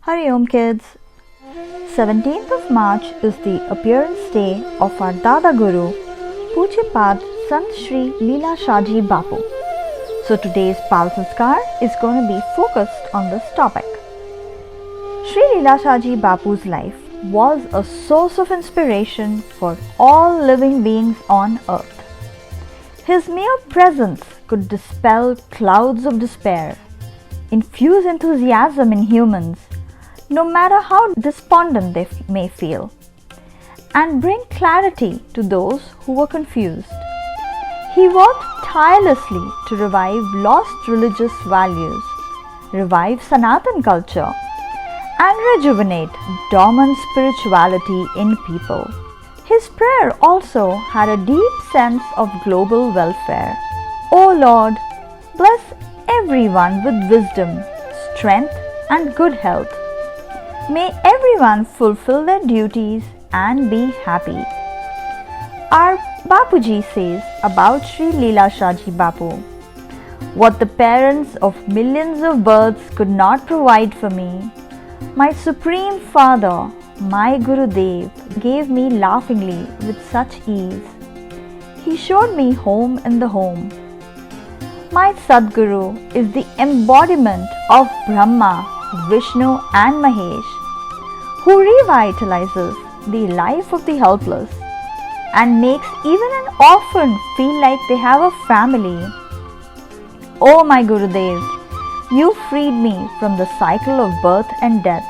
Hari Om kids. 17th of March is the appearance day of our Dada Guru, Pujyapad Sant Shri Leelashahji Bapu. So today's Bal Sanskar is going to be focused on this topic. Shri Leelashahji Bapu's life was a source of inspiration for all living beings on earth. His mere presence could dispel clouds of despair, infuse enthusiasm in humans, no matter how despondent they may feel, and bring clarity to those who were confused. He worked tirelessly to revive lost religious values, revive Sanatan culture, and rejuvenate dormant spirituality in people. His prayer also had a deep sense of global welfare. O Lord, bless everyone with wisdom, strength, and good health. May everyone fulfill their duties and be happy. Our Bapuji says about Shri Leelashahji Bapu, what the parents of millions of births could not provide for me, my Supreme Father, my Gurudev, gave me laughingly with such ease. He showed me home in the home. My Sadguru is the embodiment of Brahma, Vishnu and Mahesh, who revitalizes the life of the helpless and makes even an orphan feel like they have a family. Oh my Gurudev, you freed me from the cycle of birth and death.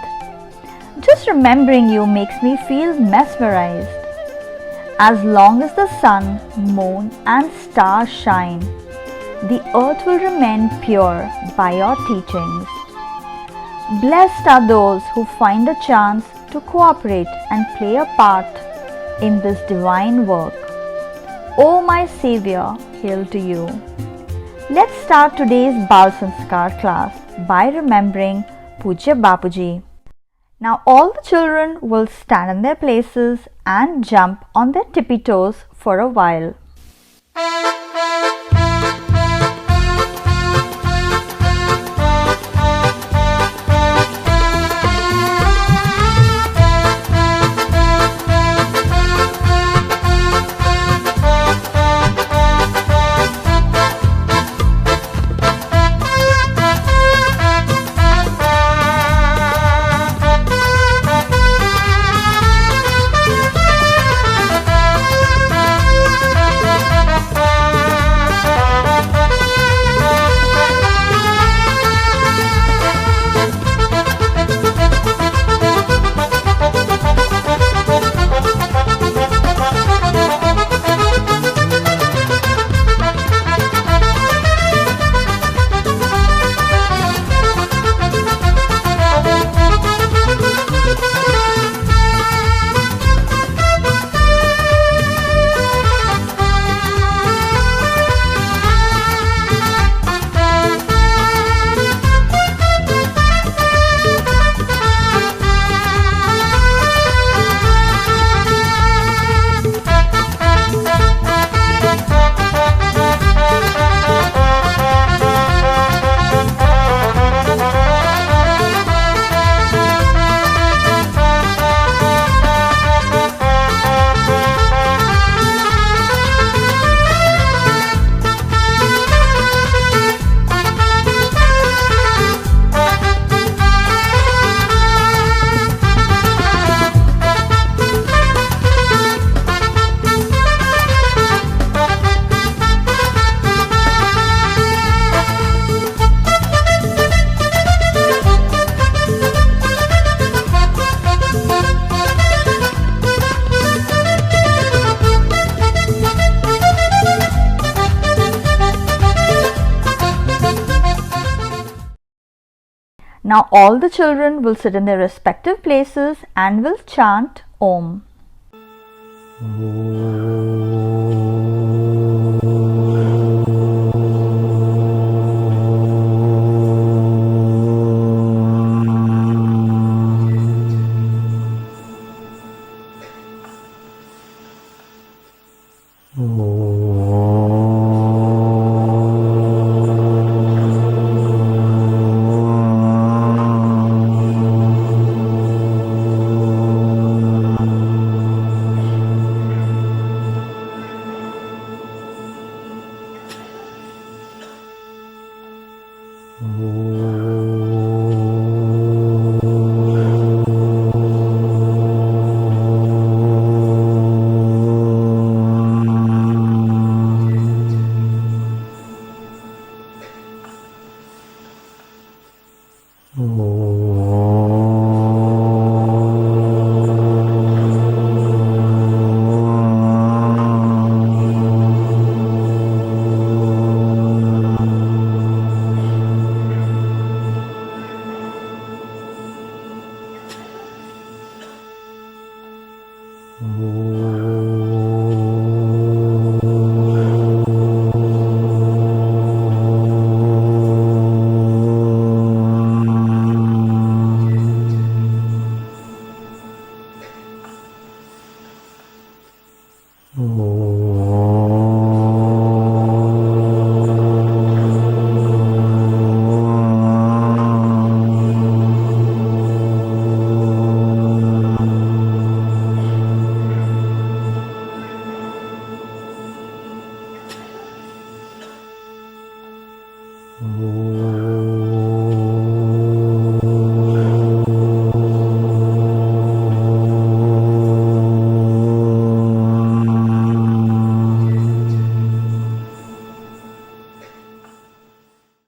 Just remembering you makes me feel mesmerized. As long as the sun, moon and stars shine, the earth will remain pure by your teachings. Blessed are those who find a chance to cooperate and play a part in this divine work. O my Savior, hail to you. Let's start today's Bal Sanskar class by remembering Pujya Bapuji. Now all the children will stand in their places and jump on their tippy toes for a while. Now all the children will sit in their respective places and will chant Om.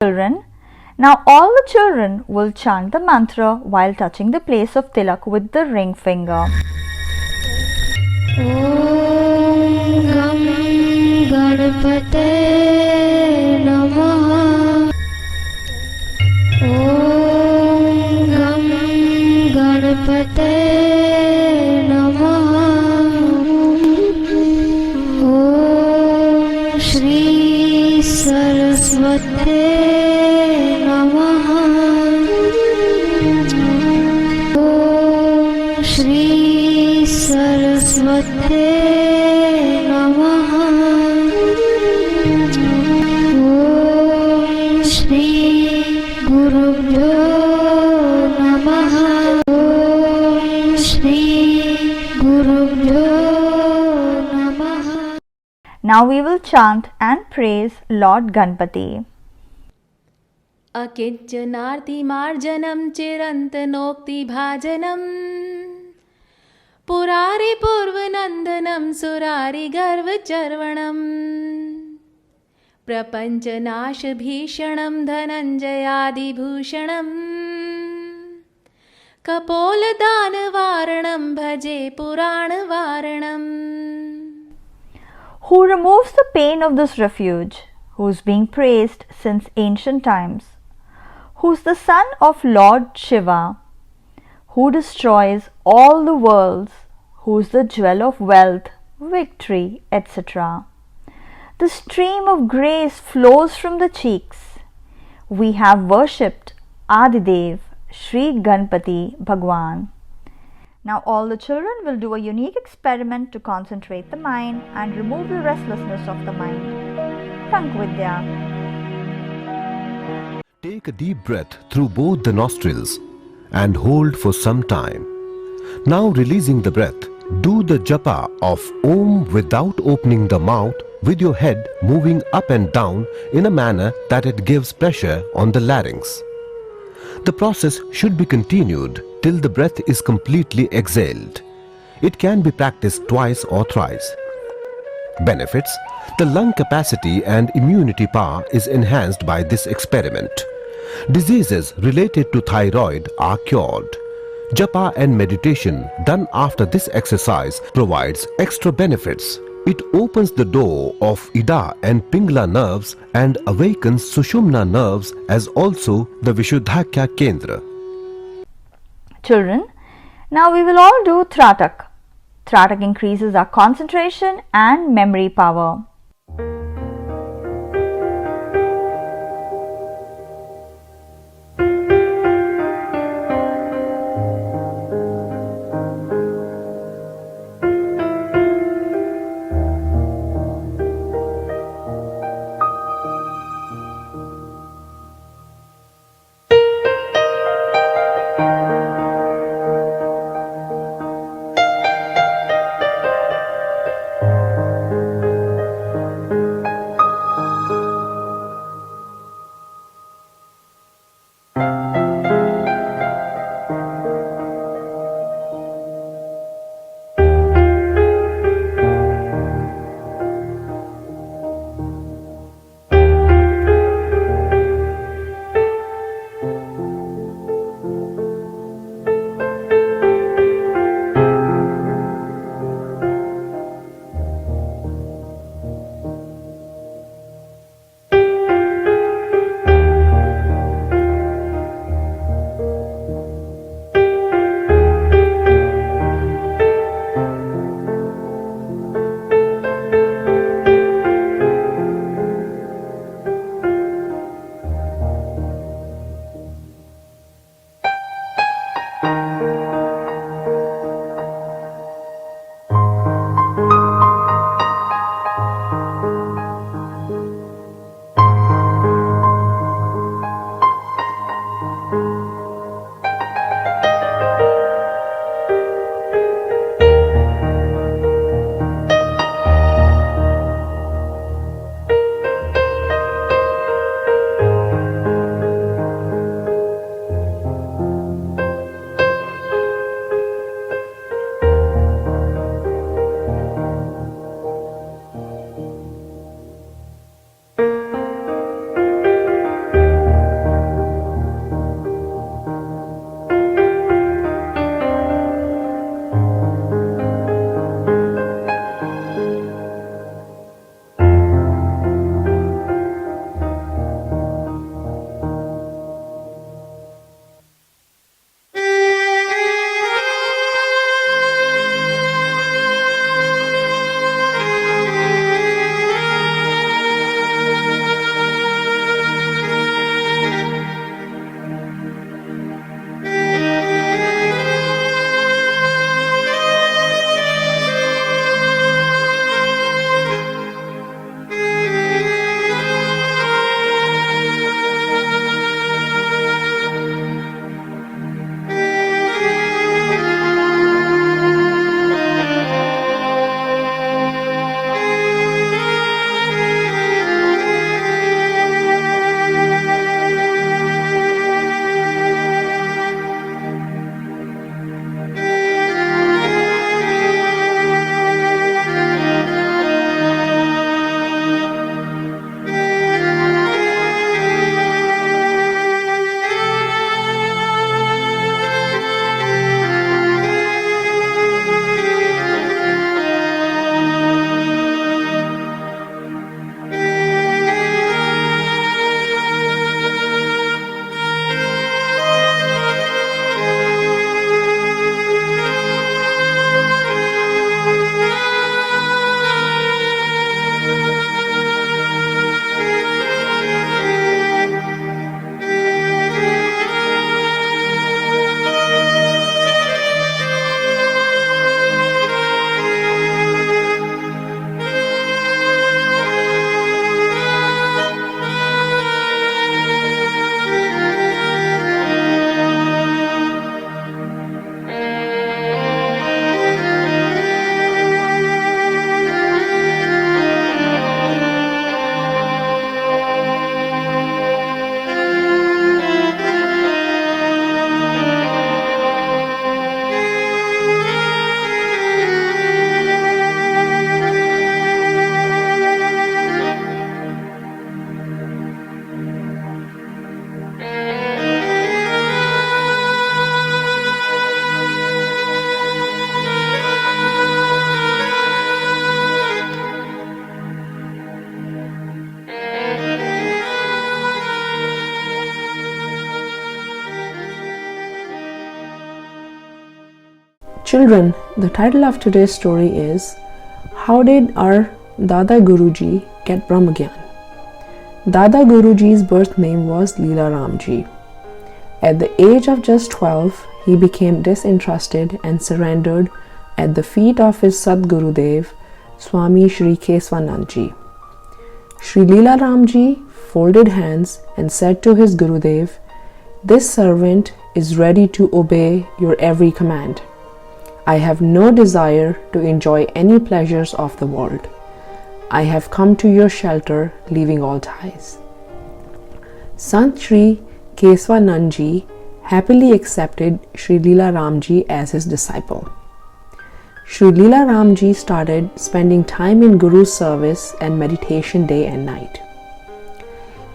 Children, now all the children will chant the mantra while touching the place of tilak with the ring finger. Om Gam Ganapate Namaha. Om Gam Ganapate Namaha. Om Shri Saraswate Namaha. Om Shri Saraswate Namaha. Om Shri Gurubhyo Namaha. Om Shri Gurubhyo Namaha. Now we will chant and praise Lord Ganapati. अकिञ्चनार्तिमार्जनं चिरन्तनोक्तिभाजनं पुरारिपूर्वनन्दनं सुरारिगर्वचर्वणं प्रपञ्चनाशभीषणं धनञ्जयादिभूषणं कपोलदानवारणं भजे पुराणवारणम्. Who removes the pain of this refuge, who is being praised since ancient times, who is the son of Lord Shiva, who destroys all the worlds, who is the jewel of wealth, victory, etc. The stream of grace flows from the cheeks. We have worshipped Adidev, Sri Ganapati Bhagwan. Now all the children will do a unique experiment to concentrate the mind and remove the restlessness of the mind. Thank Vidya. Take a deep breath through both the nostrils and hold for some time. Now releasing the breath, do the japa of Om without opening the mouth, with your head moving up and down in a manner that it gives pressure on the larynx. The process should be continued till the breath is completely exhaled. It can be practiced twice or thrice. Benefits: the lung capacity and immunity power is enhanced by this experiment. Diseases related to thyroid are cured. Japa and meditation done after this exercise provides extra benefits. It opens the door of Ida and Pingla nerves and awakens Sushumna nerves, as also the Vishuddhakya Kendra. Children, now we will all do TRATAK. TRATAK increases our concentration and memory power. Children, the title of today's story is How Did Our Dadaguruji Get Brahm Gyan? Dadaguruji's birth name was Leelashahji. At the age of just 12, he became disinterested and surrendered at the feet of his Sadgurudev, Swami Shri Keswanandji. Shri Leelashahji folded hands and said to his Gurudev, "This servant is ready to obey your every command. I have no desire to enjoy any pleasures of the world. I have come to your shelter, leaving all ties." Sant Shri Keswanandji happily accepted Shri Leelashahji as his disciple. Shri Leelashahji started spending time in Guru's service and meditation day and night.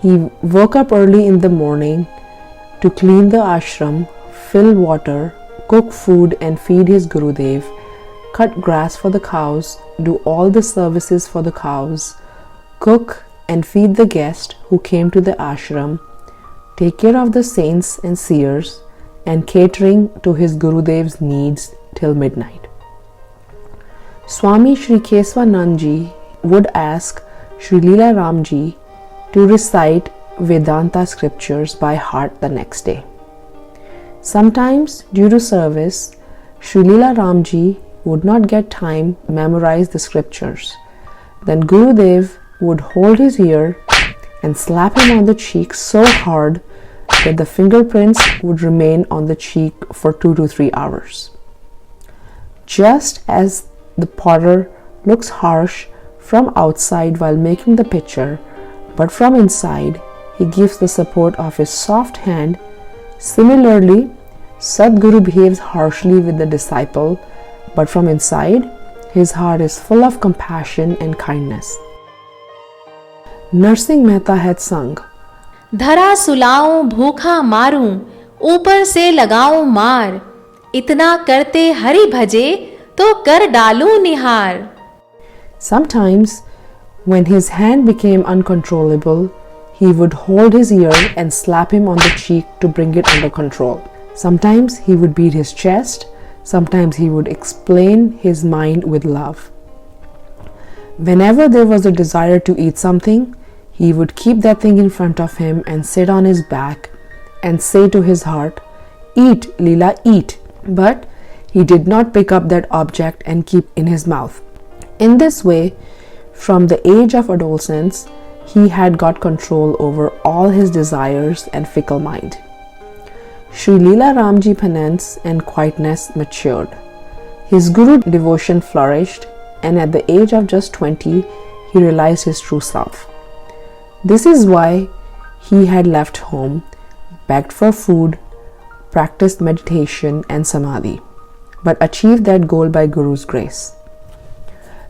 He woke up early in the morning to clean the ashram, fill water, cook food and feed his Gurudev, cut grass for the cows, do all the services for the cows, cook and feed the guests who came to the ashram, take care of the saints and seers, and catering to his Gurudev's needs till midnight. Swami Shri Keswanandji would ask Shri Leelashahji to recite Vedanta scriptures by heart the next day. Sometimes, due to service, Shri Leelashahji would not get time to memorize the scriptures. Then Gurudev would hold his ear and slap him on the cheek so hard that the fingerprints would remain on the cheek for 2 to 3 hours. Just as the potter looks harsh from outside while making the picture, but from inside he gives the support of his soft hand, similarly, Sadguru behaves harshly with the disciple, but from inside his heart is full of compassion and kindness. Narsingh Mehta had sung, धरा सुलाऊं भूखा मारूं ऊपर से लगाऊं मार इतना करते हरि भजे तो कर डालूं निहार. Sometimes, when his hand became uncontrollable, he would hold his ear and slap him on the cheek to bring it under control. Sometimes he would beat his chest, sometimes he would explain his mind with love. Whenever there was a desire to eat something, he would keep that thing in front of him and sit on his back and say to his heart, "Eat, Leela, eat." But he did not pick up that object and keep in his mouth. In this way, from the age of adolescence, he had got control over all his desires and fickle mind. Shri Leelashahji penance and quietness matured. His Guru devotion flourished, and at the age of just 20, he realized his true self. This is why he had left home, begged for food, practiced meditation and samadhi, but achieved that goal by Guru's grace.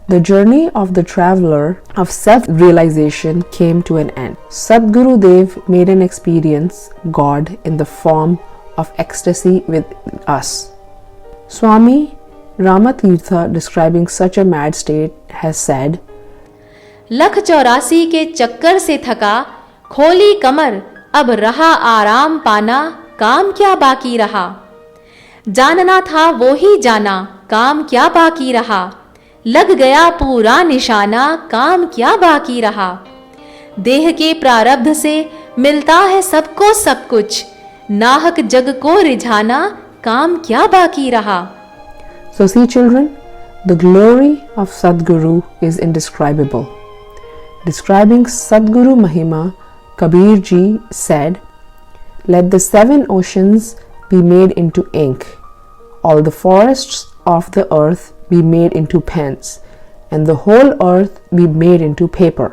The journey of the traveler of self-realization came to an end. Sadguru Dev made an experience God in the form of ecstasy with us. Swami Ramatirtha, describing such a mad state, has said, लख 84 के चक्कर से थका खोली कमर अब रहा आराम पाना काम क्या बाकी रहा. जानना था वो ही जाना काम क्या बाकी रहा. लग गया पूरा निशाना काम क्या बाकी रहा. देह के प्रारब्ध से मिलता है सबको सब कुछ नाहक जग को रिझाना काम क्या बाकी रहा. So see children, the glory of Sadguru is indescribable. Describing Sadguru Mahima, Kabir Ji said, "Let the 7 oceans be made into ink, all the forests of the earth be made into pens, and the whole earth be made into paper.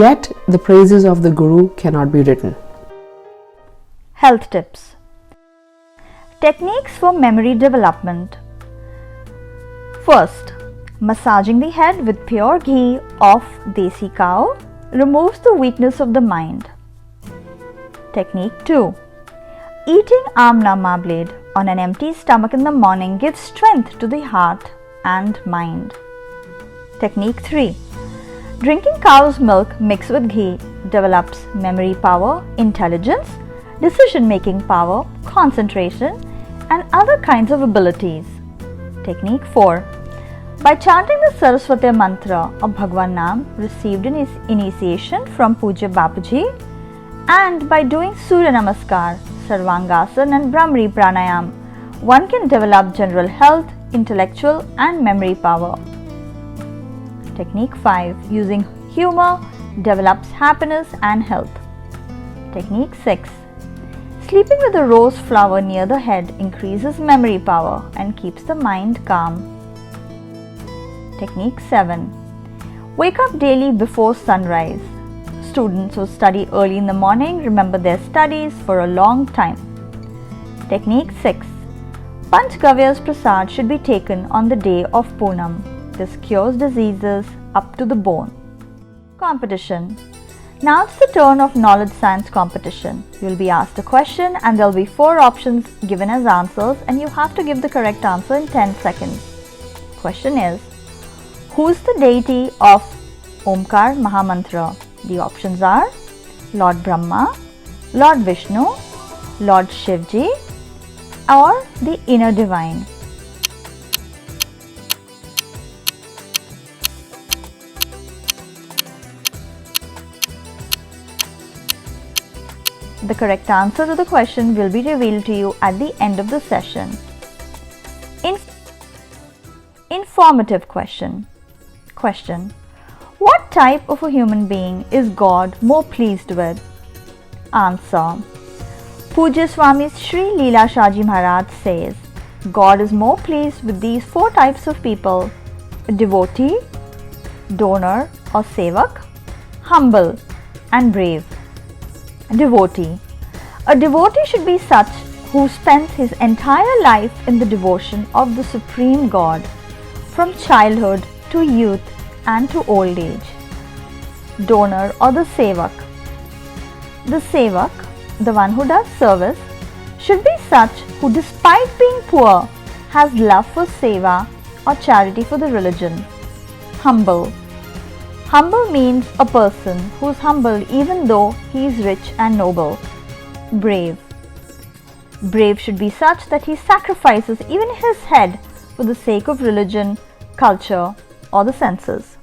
Yet the praises of the Guru cannot be written." Health tips. Techniques for memory development. First, massaging the head with pure ghee of desi cow removes the weakness of the mind. Technique 2. Eating amla blade on an empty stomach in the morning gives strength to the heart and mind. Technique 3. Drinking cow's milk mixed with ghee develops memory power, intelligence, decision-making power, concentration, and other kinds of abilities. Technique 4. By chanting the Saraswati mantra of Bhagwan Nam received in his initiation from Pujya Bapuji, and by doing Surya Namaskar, Sarvangasana and Brahmari Pranayama, one can develop general health, intellectual and memory power. Technique 5. Using humor develops happiness and health. Technique 6. Sleeping with a rose flower near the head increases memory power and keeps the mind calm. Technique 7. Wake up daily before sunrise. Students who study early in the morning remember their studies for a long time. Technique 6. Panchgavya's prasad should be taken on the day of Poonam. This cures diseases up to the bone. Competition. Now it's the turn of knowledge science competition. You will be asked a question and there will be 4 options given as answers and you have to give the correct answer in 10 seconds. Question is, who is the deity of Omkar Mahamantra? The options are Lord Brahma, Lord Vishnu, Lord Shivji or the inner divine. The correct answer to the question will be revealed to you at the end of the session. Informative question. Question. What type of a human being is God more pleased with? Answer. Pujya Swami Sri Leelashahji Maharaj says, God is more pleased with these 4 types of people: a devotee, donor or sevak, humble and brave. Devotee. A devotee should be such who spends his entire life in the devotion of the Supreme God from childhood to youth and to old age. Donor or the sevak. The sevak, the one who does service, should be such who despite being poor has love for seva or charity for the religion. Humble. Humble means a person who is humble even though he is rich and noble. Brave. Brave should be such that he sacrifices even his head for the sake of religion, culture or the senses.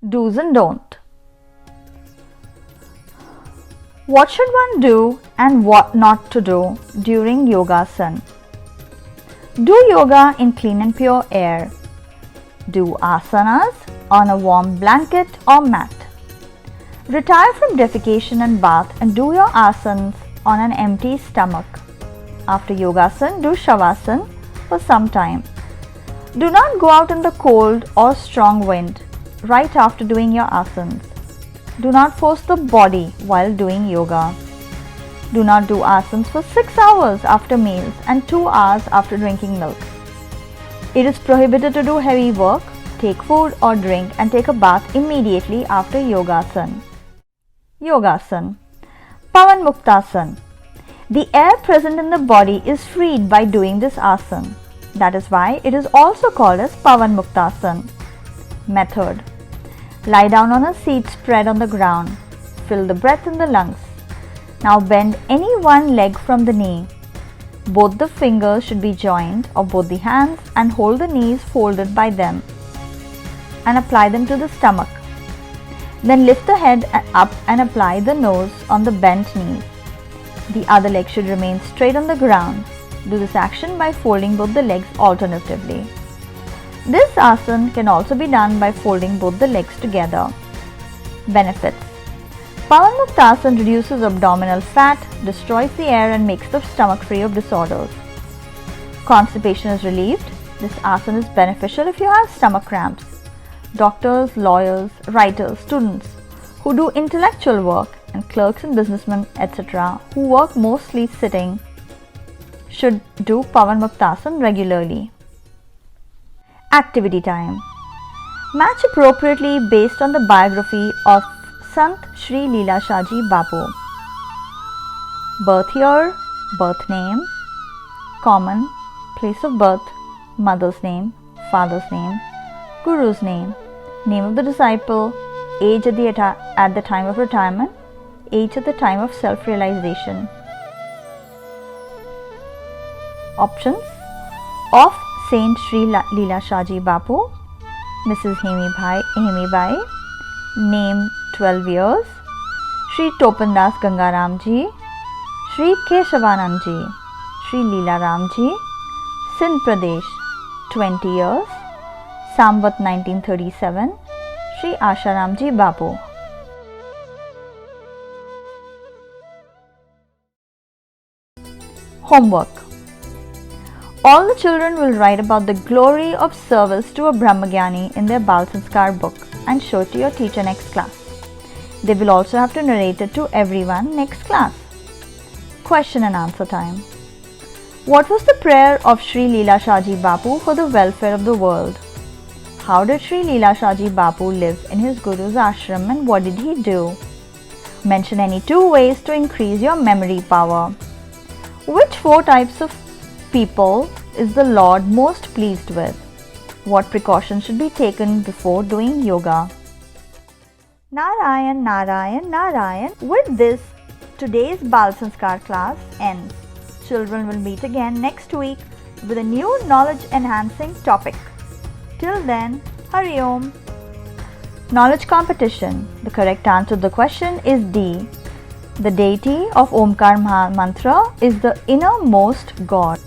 Do's and don't. What should one do and what not to do during Yogasana? Do yoga in clean and pure air. Do asanas on a warm blanket or mat. Retire from defecation and bath and do your asanas on an empty stomach. After Yogasana, do Shavasana for some time. Do not go out in the cold or strong wind right after doing your asanas. Do not force the body while doing yoga. Do not do asanas for 6 hours after meals and 2 hours after drinking milk. It is prohibited to do heavy work, take food or drink and take a bath immediately after Yogasana. Yogasana. PAWANMUKTASANA. The air present in the body is freed by doing this asana. That is why it is also called as PAWANMUKTASANA. Method. Lie down on a seat spread on the ground. Fill the breath in the lungs. Now bend any one leg from the knee. Both the fingers should be joined of both the hands and hold the knees folded by them and apply them to the stomach. Then lift the head up and apply the nose on the bent knees. The other leg should remain straight on the ground. Do this action by folding both the legs alternatively. This asana can also be done by folding both the legs together. Benefits. PAWANMUKTASANA reduces abdominal fat, destroys the air and makes the stomach free of disorders. Constipation is relieved. This asana is beneficial if you have stomach cramps. Doctors, lawyers, writers, students who do intellectual work and clerks and businessmen, etc., who work mostly sitting should do PAWANMUKTASANA regularly. Activity time. Match appropriately based on the biography of Sant Sri Leelashahji Bapu. Birth year, birth name, common, place of birth, mother's name, father's name, Guru's name, name of the disciple, age at the time of retirement, age at the time of self-realization. Options of Saint Sri Leelashahji Bapu, Mrs. Hemi Bai, name 12 years, Sri Topandas Gangaram Ji, Sri Keshavanand Ji, Sri Leela Ram Ji, Sindh Pradesh 20 years, Samvat 1937, Sri Asharamji Bapu. Homework. All the children will write about the glory of service to a Brahm Gyani in their Bal Sanskar book and show it to your teacher next class. They will also have to narrate it to everyone next class. Question and answer time. What was the prayer of Sri Leelashahji Bapu for the welfare of the world? How did Sri Leelashahji Bapu live in his Guru's ashram and what did he do? Mention any 2 ways to increase your memory power. Which 4 types of people is the Lord most pleased with? What precautions should be taken before doing yoga? Narayan, Narayan, Narayan. With this, today's Bal Sanskar class ends. Children will meet again next week with a new knowledge enhancing topic. Till then, Hari Om. Knowledge competition. The correct answer to the question is D. The deity of Omkar Mantra is the innermost God.